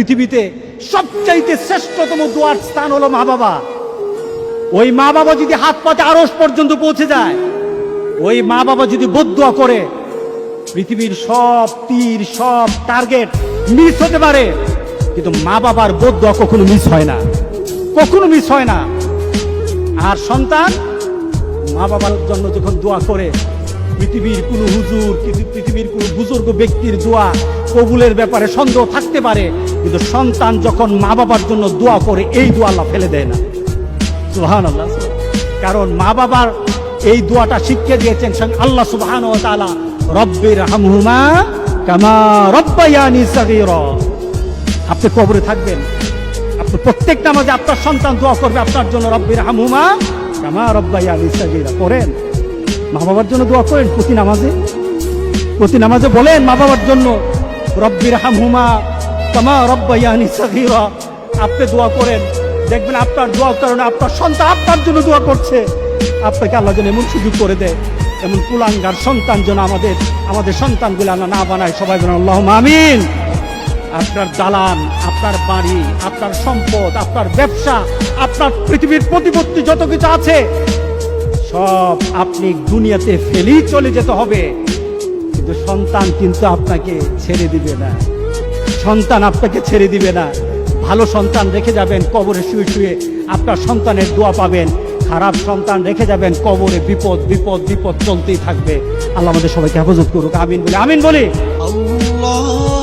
পৃথিবীতে সবচাইতে শ্রেষ্ঠতম দোয়ার স্থান হলো মা বাবা। ওই মা বাবা যদি হাত পাতে আরশ পর্যন্ত পৌঁছে যায়, ওই মা বাবা যদি বদদুয়া করে, পৃথিবীর সব তীর সব টার্গেট মিস হতে পারে, কিন্তু মা বাবার বদদুয়া কখনো মিস হয় না, কখনো মিস হয় না। আর সন্তান মা বাবার জন্য যখন দোয়া করে, পৃথিবীর কোনো হুজুর, পৃথিবীর কোনো বুজুর্গ ব্যক্তির দোয়া কবুলের ব্যাপারে সন্দেহ থাকতে পারে, কিন্তু সন্তান যখন মা বাবার জন্য দোয়া করে, এই দোয়া আল্লাহ ফেলে দেয় না। সুবহানাল্লাহ। কারণ মা বাবার এই দোয়াটা শিখিয়ে দিয়েছেন আল্লাহ সুবহানাহু ওয়া তাআলা, রব্বির হামহুমা কামা রব্বায়ানি সাগীরা। আপনি কবরে থাকবেন, আপনি প্রত্যেক নামাজে আপনার সন্তান দোয়া করবে আপনার জন্য, রব্বির হামহুমা কামা রব্বায়ানি সাগীরা। করেন, মা বাবার জন্য দোয়া করেন প্রতি নামাজে, প্রতি নামাজে বলেন মা বাবার জন্য, রব্বির হামহুমা কামা রব্বায়ানি সাগীরা। আপনি দোয়া করেন, দেখবেন আপনার দোয়ার কারণে আপনার সন্তান আপনার জন্য দোয়া করছে। আপনাকে আল্লাহ যেন এমন সুযোগ করে দেয়, এমন কুলাঙ্গার সন্তান যেন আমাদের সন্তানগুলো আমরা না বানাই। সবাই বলেন আল্লাহুম্মা আমিন। আপনার দালান, আপনার বাড়ি, আপনার সম্পদ, আপনার ব্যবসা, আপনার পৃথিবীর প্রতিপত্তি যত কিছু আছে, সব আপনি দুনিয়াতে ফেলেই চলে যেতে হবে, কিন্তু সন্তান কিন্তু আপনাকে ছেড়ে দিবে না। সন্তান আপনাকে ছেড়ে দিবে না। ভালো সন্তান রেখে যাবেন, কবরে শুয়ে শুয়ে আপনার সন্তানের দোয়া পাবেন। খারাপ সন্তান রেখে যাবেন, কবরে বিপদ বিপদ বিপদ চলতেই থাকবে। আল্লাহ আমাদের সবাইকে হেফাজত করুক। আমিন বলি, আমিন বলি। আল্লাহ